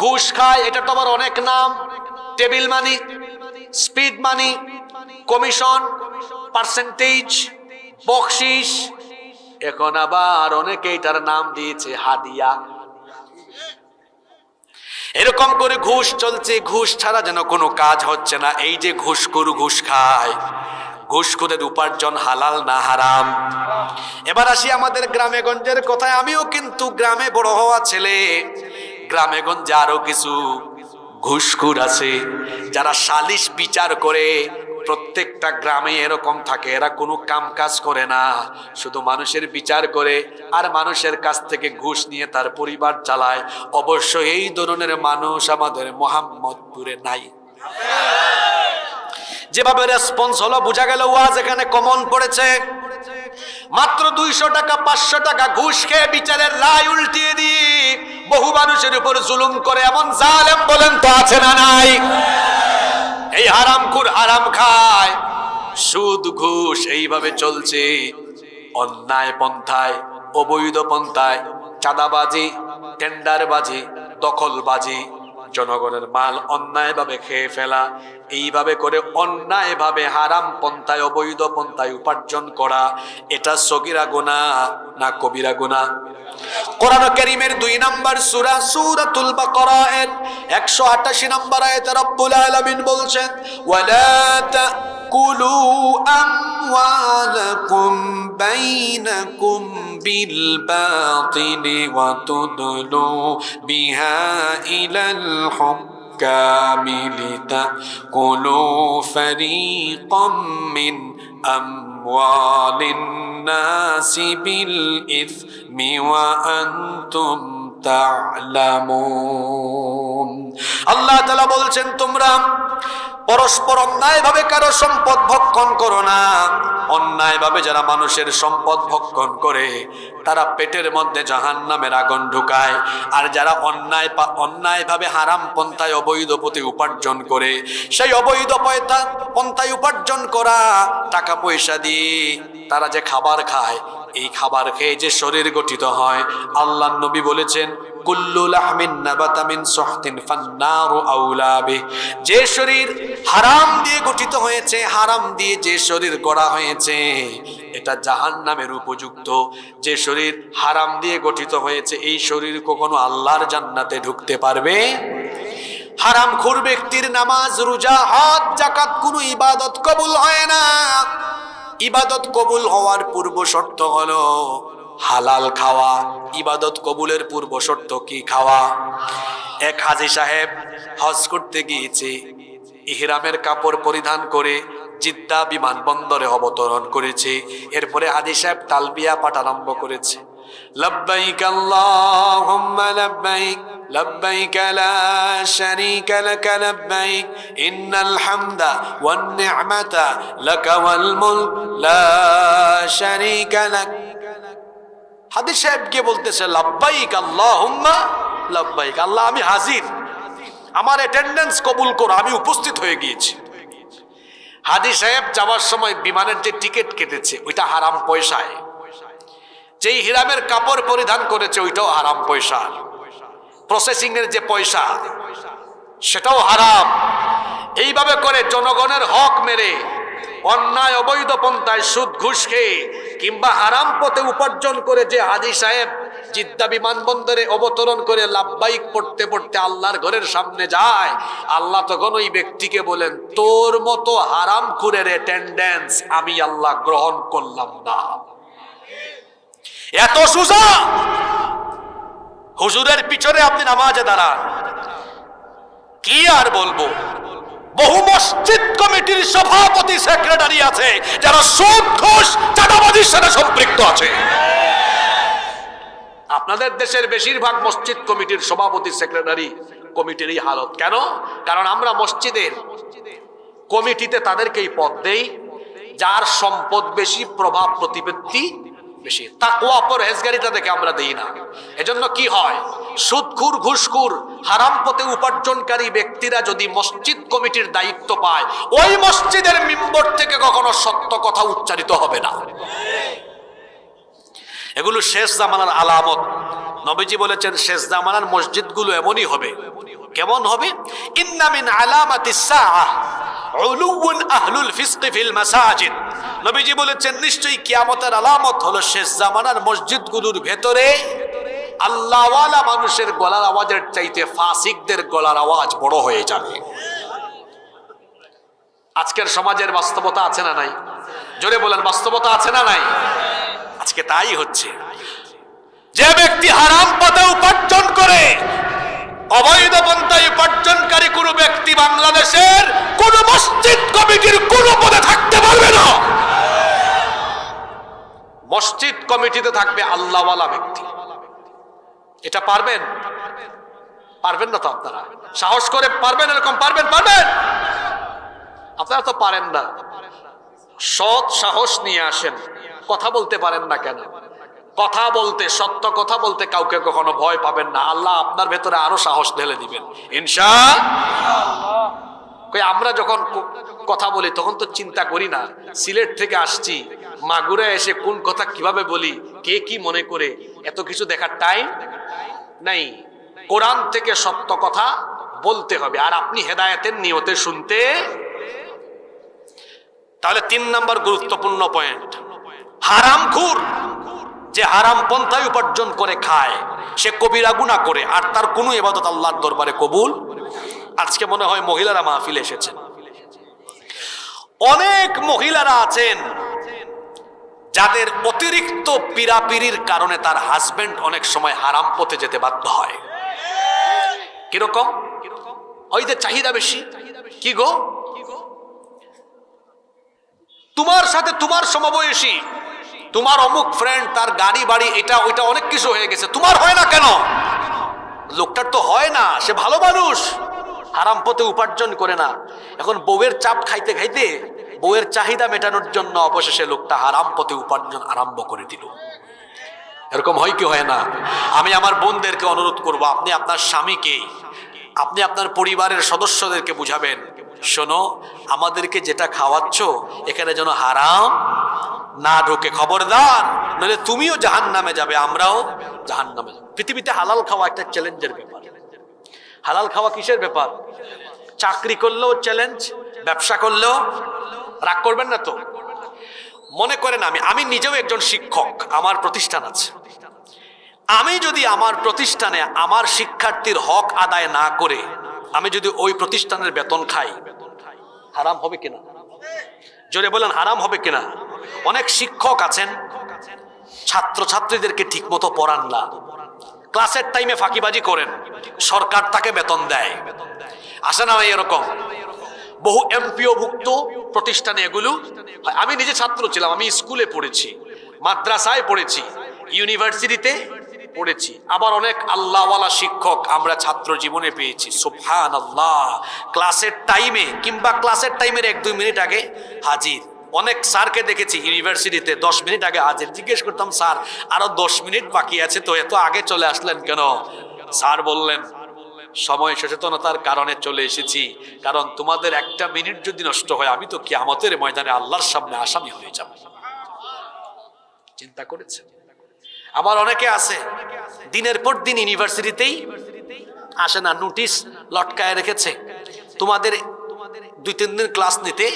ঘুষ খায়, এটা তো আবার অনেক নাম, টেবিল মানি, স্পিড মানি, কমিশন, পার্সেন্টেজ, বকশিশ, এখন আবার অনেকে এটার নাম দিয়েছে হাদিয়া। এরকম করে ঘুষ চলছে, ঘুষ ছাড়া যেন কোনো কাজ হচ্ছে না। এই যে ঘুষখোর ঘুষ খায়, ঘুষখোরের উপার্জন হালাল না হারাম? এবার আসি আমাদের গ্রামে গঞ্জের কথায়। আমিও কিন্তু গ্রামে বড় হওয়া ছেলে। গ্রামে গঞ্জে আরো কিছু ঘুষখোর আছে যারা সালিশ বিচার করে। প্রত্যেকটা গ্রামে এরকম থাকে, এরা কোনো কাম কাজ করে না, শুধু মানুষের বিচার করে আর মানুষের কাছ থেকে ঘুষ নিয়ে তার পরিবার চালায়। অবশ্য এই ধরনের মানুষ আমাদের মোহাম্মদপুরে নাই। যেভাবে রেসপন্স হলো বোঝা গেল ওয়াজ এখানে কমন পড়েছে। মাত্র 200 টাকা 500 টাকা ঘুষ খেয়ে বিচারের রায় উল্টিয়ে দিয়ে বহু মানুষের উপর জুলুম করে এমন জালেম বলেন তো আছে না নাই? এই হারামখোর হারাম খায়, সুদ ঘুষ এইভাবে চলছে। অন্যায় পন্থায়, অবৈধ পন্থায় চাঁদাবাজি, টেন্ডারবাজি, দখলবাজি, জনগণের মাল অন্যায়ভাবে খেয়ে ফেলা, এইভাবে করে অন্যায়ভাবে হারাম পন্থায় অবৈধ পন্থায় উপার্জন করা, এটা সগীরা গুনাহ না কবিরা গুনাহ? কোরআন কারীমের 2 নম্বর সূরা সূরাতুল বাকারা এর 188 নম্বর আয়াতে রব্বুল আলামিন বলছেন, ওয়ালা তাকুলু আমওয়ালাকুম বাইনাকুম বিল বাতিলি ওয়া তুদলু বিহা ইলাল হুক্কাম লিতাকুলু ফারীকাম মিন আমওয়ালিন নাসি বিল ইসমি ওয়া আনতুম তা'লামুন। আল্লাহ তাআলা বলছেন, তোমরা পরস্পর অন্যায়ভাবে কারো সম্পদ ভক্ষণ করো না। অন্যায়ভাবে যারা মানুষের সম্পদ ভক্ষণ করে তারা পেটের মধ্যে জাহান্নামের আগুন ঢুকায়। আর যারা অন্যায়ভাবে হারাম পন্থায় অবৈধ পথে উপার্জন করে, সেই অবৈধ পন্থায় উপার্জন করা টাকা পয়সা দিয়ে তারা যে খাবার খায়, এই খাবার খেয়ে যে শরীর গঠিত হয়, আল্লাহর নবী বলেছেন, কুল্লু লাহমিন নাবাতা মিন সুহতিন ফান্নারু আউলা বিহি। যে শরীর হারাম দিয়ে গঠিত হয়েছে, হারাম দিয়ে যে শরীর গড়া হয়েছে, এটা জাহান্নামের উপযুক্ত। যে শরীর হারাম দিয়ে গঠিত হয়েছে, এই শরীর কখনো আল্লাহর জান্নাতে ঢুকতে পারবে? হারামখোর ব্যক্তির নামাজ, রোজা, হজ, যাকাত কোনো ইবাদত কবুল হয় না। ইবাদত কবুল হওয়ার পূর্ব শর্ত হলো হালাল খাওয়া। ইবাদত কবুলের পূর্ব শর্ত কি? খাওয়া। এক হাজী সাহেব হজ করতে গিয়েছে, ইহরামের কাপড় পরিধান করে জিদ্দা বিমানবন্দরে অবতরণ করেছে। এরপরে হাজী সাহেব তালবিয়া পাঠ আরম্ভ করেছে, লব্বাইক আল্লাহুম্মা লব্বাইক লব্বাইক লা শারীকা লাক লব্বাইক ইন্নাল হামদা ওয়ান নি'মাতা লাকা ওয়াল মুলক লা শারীকা লাক। হাজী সাহেবকে বলতেছে, লব্বাইক আল্লাহুম্মা লব্বাইক, আল্লাহ আমি হাজির, আমার অ্যাটেন্ডেন্স কবুল করো, আমি উপস্থিত হয়ে গিয়েছি। হাজী সাহেব যাওয়ার সময় বিমানের যে টিকিট কেটেছে ওইটা হারাম পয়সায়, যেই হিরামের কাপড় পরিধান করেছে ওইটাও হারাম পয়সা, প্রসেসিং এর যে পয়সা সেটাও হারাম। এইভাবে করে জনগণের হক মেরে অন্যায় অবৈধ পন্থায় সুদ ঘুষ খেয়ে কিংবা হারাম পথে উপার্জন করে যে হাজী সাহেব জিদ্দা বিমানবন্দরে অবতরণ করে লাব্বাইক পড়তে পড়তে আল্লাহর ঘরের সামনে যায়, আল্লাহ তখন ওই ব্যক্তিকে বলেন, তোর মতো হারামখোরের অ্যাটেন্ডেন্স আমি আল্লাহ গ্রহণ করলাম না। এত সোজা। হুজুরের পিছনে আপনি নামাজে দাঁড়ান, কি আর বলবো। বহু মসজিদ কমিটির সভাপতি সেক্রেটারি আছে যারা সুদ ঘুষ চাঁদাবাজির সাথে সম্পৃক্ত আছে। আপনাদের দেশের বেশিরভাগ মসজিদ কমিটির সভাপতি সেক্রেটারি কমিটির এই হালত কেন? কারণ আমরা মসজিদের কমিটিতে তাদেরকেই পদ দেই যার সম্পদ বেশি, প্রভাব প্রতিপত্তি বেশি, তাকওয়া পরহেজগারিটা দেখে আমরা দেই না। এজন্য কি হয়, সুদখোর ঘুষখোর হারাম পথে উপার্জনকারী ব্যক্তিরা যদি মসজিদ কমিটির দায়িত্ব পায়, ওই মসজিদের মিম্বর থেকে কখনো সত্য কথা উচ্চারিত হবে না। এগুলো শেষ জামানার আলামত। নবীজি বলেছেন শেষ জামানার মসজিদগুলো এমনই হবে। কেমন হবে? ইন্না মিন আলামাতিস সাআহ উলুউন আহলুল ফিসক ফিল মাসাজিদ। নবীজি বলেছেন নিশ্চয়ই কিয়ামতের আলামত হলো শেষ জামানার মসজিদগুলোর ভেতরে আল্লাহওয়ালা মানুষের গলার আওয়াজের চাইতে ফাসিকদের গলার আওয়াজ বড় হয়ে যাবে। আজকের সমাজের বাস্তবতা আছে না নাই? জোরে বলেন, বাস্তবতা আছে না নাই? আজকে তাই হচ্ছে। যে ব্যক্তি হারাম পথে উপার্জন করে, অবৈধ পন্থায় উপার্জনকারী কোন ব্যক্তি বাংলাদেশের কোন মসজিদ কমিটির কোন পদে থাকতে পারবে না। মসজিদ কমিটিতে থাকবে আল্লাহওয়ালা ব্যক্তি। এটা পারবেন? পারবেন না তো আপনারা? সাহস করে পারবেন? এরকম পারবেন? পারবেন? আপনারা তো পারেন না, সৎ সাহস নিয়ে আসেন। কথা বলতে পারেন না কেন? কথা বলতে, সত্য কথা বলতে কাউকে কখনো ভয় পাবেন না, আল্লাহ আপনার ভেতরে আরো সাহস ঢেলে দিবেন ইনশাআল্লাহ। আমরা যখন কথা বলি তখন তো চিন্তা করি না সিলেট থেকে আসছি, মাগুরা এসে কোন কথা কিভাবে বলি, কে কি মনে করে, এত কিছু দেখার টাইম নাই। কোরআন থেকে সত্য কথা বলতে হবে, আর আপনি হেদায়েতের নিয়তে শুনতে। তাহলে 3 নম্বর গুরুত্বপূর্ণ পয়েন্ট, হারামখোর যে হারাম পন্থায় উপার্জন করে খায় সে কবিরা গুনাহ করে, আর তার কোনো ইবাদত আল্লাহর দরবারে কবুল। আজকে মনে হয় মহিলারা মাহফিলে এসেছেন, অনেক মহিলারা আছেন যাদের অতিরিক্ত পীড়াপিড়ির কারণে তার হাজবেন্ড অনেক সময় হারাম পথে যেতে বাধ্য হয়। কিরকম? ওই যে চাহিদা বেশি। কি গো, তোমার সাথে তোমার সমবয়সী, তোমার অমুক ফ্রেন্ড, তার গাড়ি বাড়ি এটা ওইটা অনেক কিছু হয়ে গেছে, তোমার হয় না কেন? লোকটার তো হয় না, সে ভালো মানুষ, হারাম পথে উপার্জন করে না। এখন বউয়ের চাপ খাইতে খাইতে বউয়ের চাহিদা মেটানোর জন্য অবশেষে লোকটা হারাম পথে উপার্জন আরম্ভ করে দিল। এরকম হয় কি হয় না? আমি আমার বোনদেরকে অনুরোধ করব, আপনি আপনার স্বামীকে, আপনি আপনার পরিবারের সদস্যদেরকে বুঝাবেন, শোনো আমাদেরকে যেটা খাওয়াচ্ছ এখানে যেন হারাম না ঢোকে, খবরদার, নইলে তুমিও জাহান্নামে যাবে, আমরাও জাহান্নামে যাব। পৃথিবীতে হালাল খাওয়া একটা চ্যালেঞ্জের ব্যাপার। হালাল খাওয়া কিসের ব্যাপার? চাকরি করলেও চ্যালেঞ্জ, ব্যবসা করলেও। রাগ করবেন না তো? মনে করেন আমি নিজেও একজন শিক্ষক, আমার প্রতিষ্ঠান আছে, আমি যদি আমার প্রতিষ্ঠানে আমার শিক্ষার্থীর হক আদায় না করে আমি যদি ওই প্রতিষ্ঠানের বেতন খাই, হারাম হবে কিনা? জোরে বলেন, হারাম হবে কিনা? অনেক শিক্ষক আছেন ছাত্রছাত্রীদেরকে ঠিক মতো পড়ান না, ক্লাসের টাইমে ফাঁকিবাজি করেন, সরকার তাকে বেতন দেয়। আসে না এরকম? বহু এমপিওভুক্ত প্রতিষ্ঠানে এগুলো। আমি নিজে ছাত্র ছিলাম, আমি স্কুলে পড়েছি, মাদ্রাসায় পড়েছি, ইউনিভার্সিটিতে পড়েছি, আবার অনেক আল্লাহওয়ালা শিক্ষক আমরা ছাত্র জীবনে পেয়েছি। সুবহানাল্লাহ, ক্লাসের টাইমে কিংবা ক্লাসের টাইমের 1-2 মিনিট আগে হাজির। অনেক স্যারকে দেখেছি ইউনিভার্সিটিতে 10 মিনিট আগে হাজির। জিজ্ঞেস করতাম, স্যার আরো 10 মিনিট বাকি আছে তো, এত আগে চলে আসলেন কেন? স্যার বললেন, সময় সচেতনতার কারণে চলে এসেছি, কারণ তোমাদের 1টা মিনিট যদি নষ্ট হয় আমি তো কিয়ামতের ময়দানে আল্লাহর সামনে আসামি হয়ে যাব। চিন্তা করেছে? আবার অনেকে আছে দিনের পর দিন ইউনিভার্সিটিতেই আসে না, নোটিশ লটকায় রেখেছে, তোমাদের 2-3 দিন ক্লাস নিতে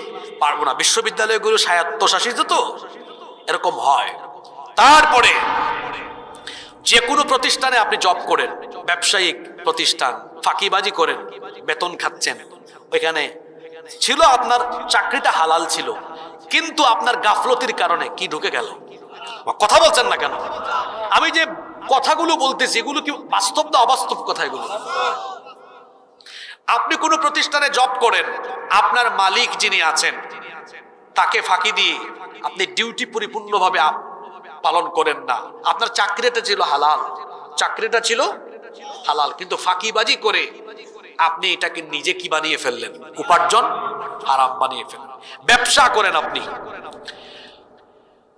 পারবো না। বিশ্ববিদ্যালয়গুলো স্বায়ত্তশাসিত তো, এরকম হয়। তারপরে যে কোনো প্রতিষ্ঠানে আপনি জব করেন, ব্যবসায়িক প্রতিষ্ঠান, ফাঁকিবাজি করেন, বেতন খাচ্ছেন, ওইখানে ছিল আপনার চাকরিটা হালাল ছিল, কিন্তু আপনার গাফলতির কারণে কি ঢুকে গেল? কথা বলছেন না কেন? আমি যে কথাগুলো বলতেছি এগুলো কি বাস্তব না অবাস্তব কথা? এগুলো আপনি কোনো প্রতিষ্ঠানে জব করেন, আপনার মালিক যিনি আছেন তাকে ফাঁকি দিয়ে আপনি ডিউটি পরিপূর্ণভাবে পালন করেন না। আপনার চাকরিটা ছিল হালাল, চাকরিটা ছিল হালাল, কিন্তু ফাঁকিবাজি করে আপনি এটাকে নিজে কি বানিয়ে ফেললেন? উপার্জন হারাম বানিয়ে ফেললেন। ব্যবসা করেন, আপনি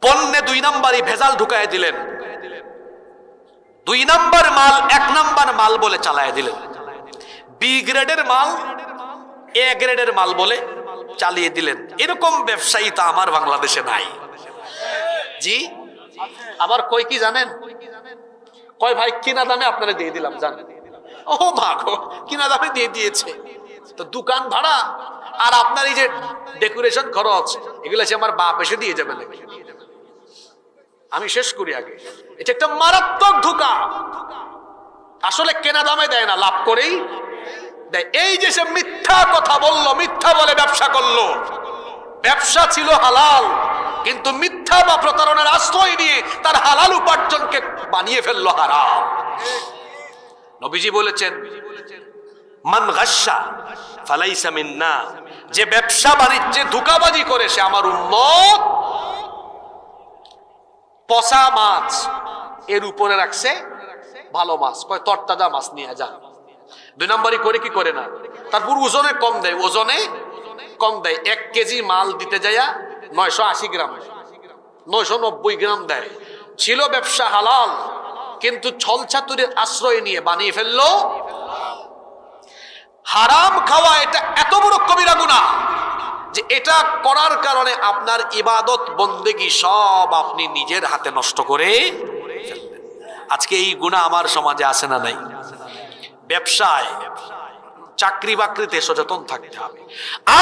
পণ্যে 2 নাম্বারই ভেজাল ঢুকায় দিলেন, 2 নাম্বার মাল 1 নাম্বার মাল বলে চালায় দিলেন, বি গ্রেডের মাল এ গ্রেডের মাল বলে চালিয়ে দিলেন। এরকম ব্যবসায়ী তো আমার বাংলাদেশে নাই। জি, আবার কই কি জানেন? কয় ভাই কিনা দামে আপনারা দিয়ে দিলাম, জান। ও মা গো, কিনা দামে দিয়ে দিয়েছে তো দোকান ভাড়া আর আপনার এই যে ডেকোরেশন খরচ, এগুলো সে আমার বাপ এসে দিয়ে যাবে নাকি? আমি শেষ করি আগে। এটা একটা মারাত্মক ধোঁকা। আসলে কেনা দামে দেয় না, লাভ করেই দেয়। এই যে সে মিথ্যা কথা বললো, মিথ্যা বলে ব্যবসা করলো, ব্যবসা ছিল হালাল, কিন্তু মিথ্যা বা প্রতারণার আশ্রয় নিয়ে তার হালাল উপার্জনকে বানিয়ে ফেললো হারাম। নবীজি বলেছেন, মান গাশশা ফালাইসা মিন্না, যে ব্যবসা বাণিজ্যে ধোঁকাবাজি করে সে আমার উম্মত। পচা মাছ এর উপরে রাখছে ভালো মাছ, কয় তরতাজা মাছ নিয়ে যা। 2 নম্বরই করে কি করে না, তারপর ওজনে কম দেয়, ওজনে কম দেয়। 1 কেজি মাল দিতে যাইয়া 980 গ্রাম, 990 গ্রাম দেয়। ছিল ব্যবসা হালাল, কিন্তু ছলছাতুরের আশ্রয় নিয়ে বানিয়ে ফেললো হারাম খাওয়া। এটা এত বড় কবিরা গুনাহ যে এটা করার কারণে আপনার ইবাদত বন্দেগী সব আপনি নিজের হাতে নষ্ট করে ফেললেন। আজকে এই গুনাহ আমার সমাজে আছে না নাই? ব্যবসায়, চাকরি বাকরিতে সচেতন থাকতে হবে।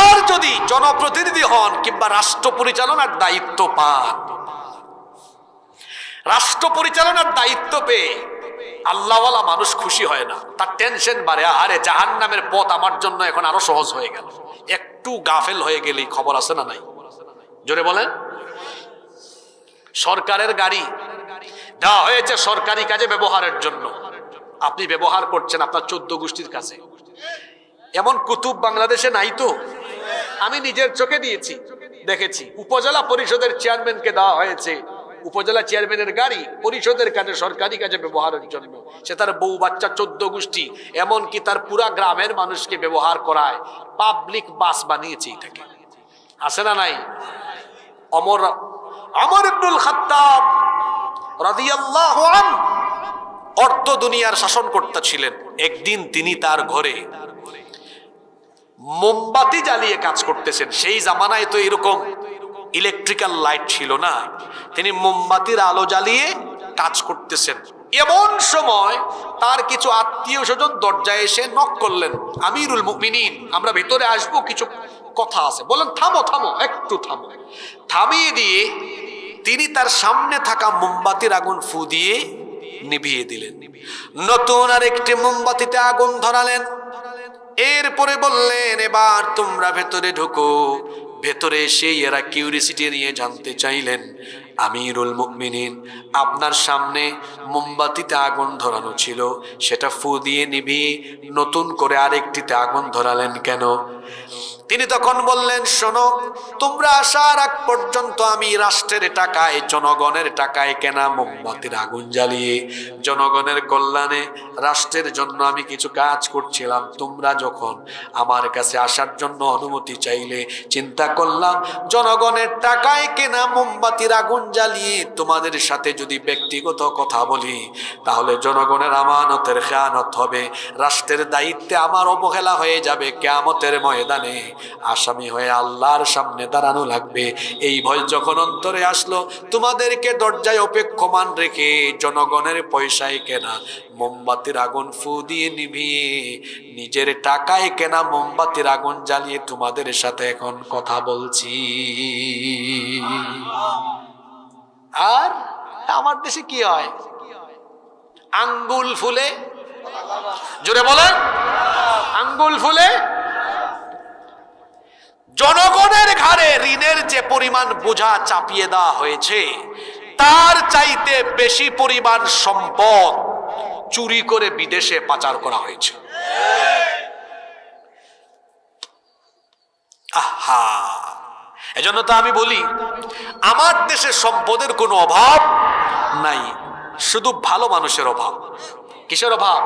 আর যদি জনপ্রতিনিধি হন কিংবা রাষ্ট্র পরিচালনার দায়িত্ব পান, রাষ্ট্র পরিচালনার দায়িত্ব পেয়ে আল্লাহওয়ালা মানুষ খুশি হয় না, তার টেনশন বাড়ে। আরে জাহান্নামের পথ আমার জন্য এখন আরো সহজ হয়ে গেল। একটু গাফেল হয়ে গেলেই খবর আছে না নাই? জোরে বলেন। সরকারের গাড়ি দেওয়া হয়েছে সরকারি কাজে ব্যবহারের জন্য, আপনি ব্যবহার করছেন আপনার 14 গোষ্ঠীর কাছে। এমন কুতুব বাংলাদেশে নাই তো? আমি নিজের চোখে দিয়েছি, দেখেছি। উপজেলা পরিষদের চেয়ারম্যানকে দেওয়া হয়েছে উপজেলা চেয়ারম্যানের গাড়ি পরিষদের কাজে, সরকারি কাজে ব্যবহারের জন্য। সে তার বউ বাচ্চা 14 গোষ্ঠী, এমনকি তার পুরা গ্রামের মানুষকে ব্যবহার করায় পাবলিক বাস বানিয়েছে। এটাকে আছে না নাই? ওমর ইবনুল খাত্তাব রাদিয়াল্লাহু আনহু অর্ধ দুনিয়ার শাসনকর্তা ছিলেন। একদিন তিনি তার ঘরে মোমবাতি জ্বালিয়ে কাজ করতেছেন। সেই জামানায় তো এরকম ইলেকট্রিক্যাল লাইট ছিল না, তিনি মোমবাতির আলো জ্বালিয়ে কাজ করতেছেন। এমন সময় তার কিছু আত্মীয় স্বজন দরজায় এসে নক করলেন, আমিরুল মুমিনিন, আমরা ভিতরে আসবো, কিছু কথা আছে। বলেন, থামো থামো, একটু থামো। থামিয়ে দিয়ে তিনি তার সামনে থাকা মোমবাতির আগুন ফু দিয়ে নিভিয়ে দিলেন। নতুন আরেকটি মোমবাতিতে আগুন ধরালেন। এরপরে বললেন, এবার তোমরা ভেতরে ঢুকো। ভেতরে এসে এরা কিউরিসিটি নিয়ে জানতে চাইলেন, আমিরুল মুমিনিন, আপনার সামনে মোমবাতিতে আগুন ধরানো ছিল, সেটা ফু দিয়ে নিভিয়ে নতুন করে আরেকটিতে আগুন ধরালেন কেন? তিনি তখন বললেন, শোনো, তোমরা আসার আগ পর্যন্ত আমি রাষ্ট্রের টাকায়, জনগণের টাকায় কেনা মোমবাতির আগুন জ্বালিয়ে জনগণের কল্যাণে, রাষ্ট্রের জন্য আমি কিছু কাজ করছিলাম। তোমরা যখন আমার কাছে আসার জন্য অনুমতি চাইলে, চিন্তা করলাম জনগণের টাকায় কেনা মোমবাতির আগুন জ্বালিয়ে তোমাদের সাথে যদি ব্যক্তিগত কথা বলি, তাহলে জনগণের আমানতের খেয়ানত হবে, রাষ্ট্রের দায়িত্বে আমার অবহেলা হয়ে যাবে। কিয়ামতের ময়দানে আসামি হয়ে আল্লাহর সামনে দাঁড়ানো লাগবে। এই ভয় যখন অন্তরে আসলো, তোমাদেরকে দরজায় অপেক্ষমান রেখে জনগণের পয়সায় কেনা মোমবাতির আগুন ফু দিয়ে নিভিয়ে নিজের টাকায় কেনা মোমবাতির আগুন জ্বালিয়ে তোমাদের সাথে এখন কথা বলছি। আর আমার দেশে কি হয়? আঙ্গুল ফুলে, জোরে বলেন, আঙ্গুল ফুলে জনগণের ঘাড়ে ঋণের যে পরিমাণ বোঝা চাপিয়ে দেওয়া হয়েছে, তার চাইতে বেশি পরিমাণ সম্পদ চুরি করে বিদেশে পাচার করা হয়েছে। আহা, এজন্য তো আমি বলি, আমার দেশে সম্পদের কোনো অভাব নাই, শুধু ভালো মানুষের অভাব। কিসের অভাব?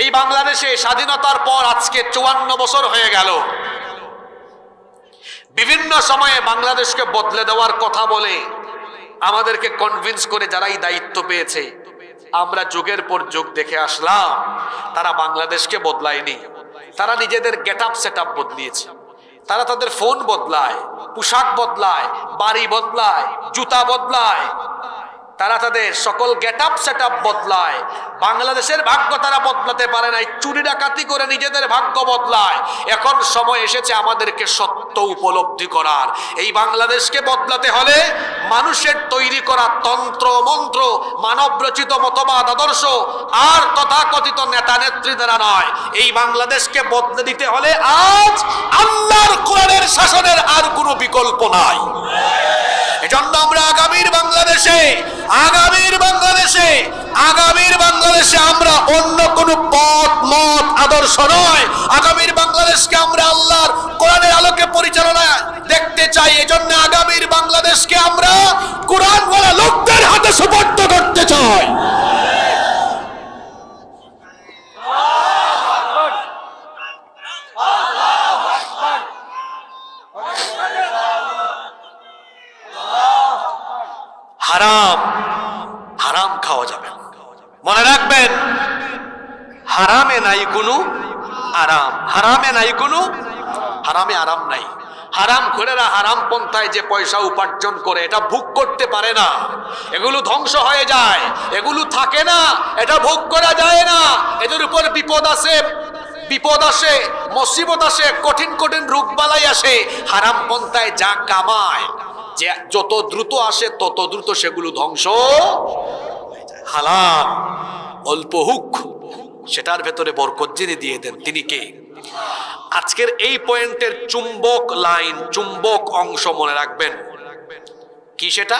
এই বাংলাদেশে স্বাধীনতার পর আজকে 54 বছর হয়ে গেল। বিভিন্ন সময়ে বাংলাদেশকে বদলে দেওয়ার কথা বলে আমাদেরকে কনভিন্স করে যারাই দায়িত্ব পেয়েছে, আমরা যুগের পর যুগ দেখে আসলাম, তারা বাংলাদেশকে বদলায়নি। তারা নিজেদের গেট আপ সেট আপ বদলিয়েছে। তারা তাদের ফোন বদলায়, পোশাক বদলায়, বাড়ি বদলায়, জুতা বদলায়, তারা তাদের সকল গেট আপ সেট আপ বদলায়। বাংলাদেশের ভাগ্য তারা বদলাতে পারে নাই, চুরি ডাকাতি করে নিজেদের ভাগ্য বদলায়। এখন সময় এসেছে আমাদেরকে সত্য উপলব্ধি করার। এই বাংলাদেশকে বদলাতে হলে মানুষের তৈরি করা তন্ত্র মন্ত্র, মানব রচিত মতবাদ আদর্শ আর তথাকথিত নেতা নেত্রী দ্বারা নয়। এই বাংলাদেশকে বদলে দিতে হলে আজ আল্লাহর কোরআনের শাসনের আর কোনো বিকল্প নাই। এজন্য আমরা আগামীর বাংলাদেশে আমরা অন্য কোনো পথ মত আদর্শ নয়, আগামীর বাংলাদেশকে আমরা আল্লাহর কোরআনের আলোকে পরিচালনা দেখতে চাই। এজন্য আগামীর বাংলাদেশকে আমরা কোরআনওয়ালা লোকদের হাতে সুপর্দ করতে চাই। হারাম, হারাম খাওয়া যাবে না। মনে রাখবেন, হারামে নাই কোনো আরাম, হারামে নাই কোনো, হারামে আরাম নাই। হারাম খোরেরা হারাম পন্থায় যে পয়সা উপার্জন করে এটা ভোগ করতে পারে না, এগুলো ধ্বংস হয়ে যায়, এগুলো থাকে না, এটা ভোগ করা যায় না। এদের উপর বিপদ আসে, বিপদ আসে, মুসিবত আসে, কঠিন কঠিন রোগবালাই আসে। হারাম পন্থায় যা কামায়, যে যত দ্রুত আসে তত দ্রুত সেগুলো ধ্বংস হয়ে যায়। হালাল অল্প হুক, সেটার ভেতরে বরকত যিনি দিয়ে দেন তিনি কে? আজকের এই পয়েন্টের চুম্বক লাইন, চুম্বক অংশ মনে রাখবেন। কি সেটা?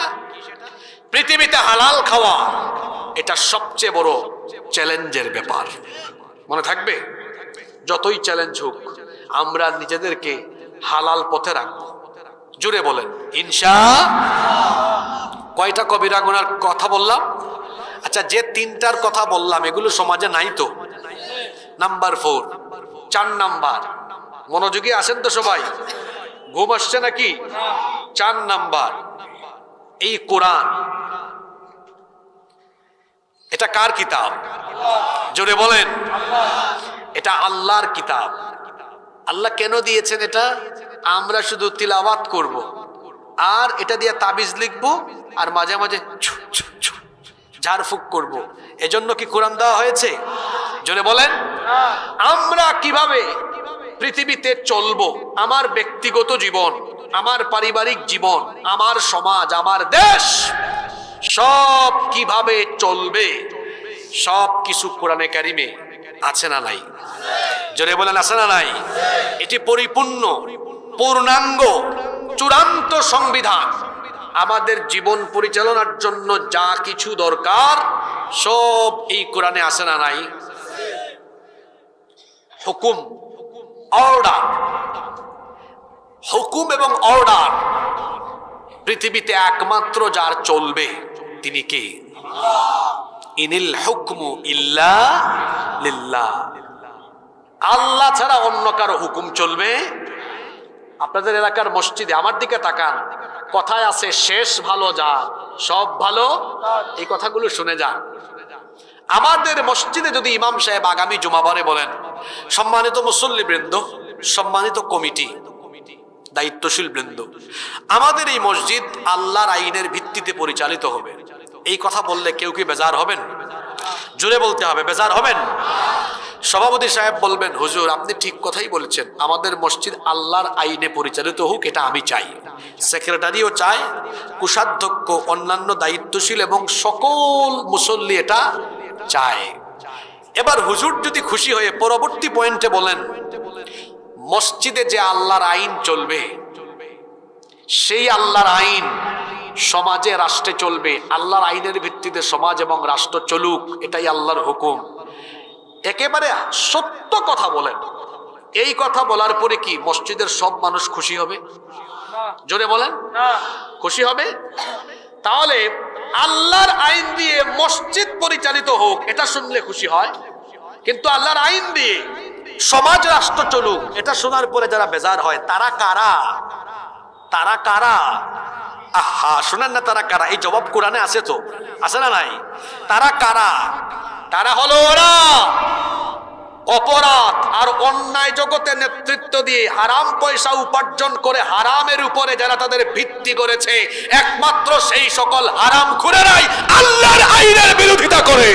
পৃথিবীতে হালাল খাওয়া এটা সবচেয়ে বড় চ্যালেঞ্জের ব্যাপার। মনে থাকবে, যতই চ্যালেঞ্জ হোক আমরা নিজেদেরকে হালাল পথে রাখবো। জুড়ে বলেন ইনশাআল্লাহ। কয়টা কবিরা গুনার কথা বললাম? আচ্ছা, যে তিনটার কথা বললাম এগুলো সমাজে নাই তো? নাম্বার 4, 4 নাম্বার, মনোযোগী আছেন তো সবাই? ঘুম আসছে নাকি? 4 নাম্বার, এই কোরআন এটা কার কিতাব? জোরে বলেন। এটা আল্লাহর কিতাব। আল্লাহ কেন দিয়েছেন এটা? আমরা শুধু তিলাওয়াত করব, আর এটা দিয়ে তাবিজ লিখবো, আর মাঝে মাঝে ঝাড়ফুঁক করব। এজন্য কি কোরআন দেওয়া হয়েছে? জোরে বলেন। আমরা কিভাবে পৃথিবীতে চলবো, আমার ব্যক্তিগত জীবন, আমার পারিবারিক জীবন, আমার সমাজ, আমার দেশ, সব কিভাবে চলবে, সব কিছু কোরআনে কারিমে আছে না নাই? জোরে বলেন আছে না নাই? এটি পরিপূর্ণ, পূর্ণাঙ্গ, চূড়ান্ত সংবিধান। আমাদের জীবন পরিচালনার জন্য যা কিছু দরকার সব এই কোরআনে আছে না নাই? হুকুম, অর্ডার, হুকুম এবং অর্ডার পৃথিবীতে একমাত্র যার চলবে তিনি কে? ইনিল হুকমু ইল্লা লিল্লাহ। আল্লাহ ছাড়া অন্য কারো হুকুম চলবে? আপনাদের এলাকার মসজিদে, আমার দিকে তাকান, কথায় আছে শেষ ভালো যা সব ভালো, এই কথাগুলো শুনে যান। আমাদের মসজিদে যদি ইমাম সাহেব আগামী জুমাবারে বলেন, সম্মানিত মুসল্লি বৃন্দ, সম্মানিত কমিটি, দায়িত্বশীল বৃন্দ, আমাদের এই মসজিদ আল্লাহর আইনের ভিত্তিতে পরিচালিত হবে, এই কথা বললে কেউ কি বেজার হবেন? জুড়ে বলতে হবে, বেজার হবেন? সভাপতি সাহেব বলবেন, হুজুর আপনি ঠিক কথাই বলেছেন, আমাদের মসজিদ আল্লাহর আইনে পরিচালিত হোক, এটা আমি চাই। সেক্রেটারিও চায়, কোষাধ্যক্ষ, অন্যান্য দায়িত্বশীল এবং সকল মুসল্লি এটা চায়। এবার হুজুর যদি খুশি হয়ে পরবর্তী পয়েন্টে বলেন, মসজিদে যে আল্লাহর আইন চলবে, সেই আল্লাহর আইন সমাজে, রাষ্ট্রে চলবে। আল্লাহর আইনের ভিত্তিতে সমাজ এবং রাষ্ট্র চলুক, এটাই আল্লাহর হুকুম। একেবারে সত্য কথা বলেন। এই কথা বলার পরে কি মসজিদের সব মানুষ খুশি হবে? জোরে বলেন, খুশি হবে? তাহলে আল্লাহর আইন দিয়ে মসজিদ পরিচালিত হোক, এটা শুনলে খুশি হয়, কিন্তু আল্লাহর আইন দিয়ে সমাজ রাষ্ট্র চলুক, এটা শোনার পরে যারা বেজার হয় তারা কারা? তারা কারা? আহা, শুনেন না, তারা কারা? এই জবাব কোরআনে আছে তো, আছে না নাই? তারা কারা? তারা হলো ওরা অপরাধ আর অন্যায় জগতে নেতৃত্ব দিয়ে হারাম পয়সা উপার্জন করে হারামের উপরে যারা তাদের ভিত্তি করেছে, একমাত্র সেই সকল হারাম খুরেরাই আল্লাহর আইনের বিরোধিতা করে।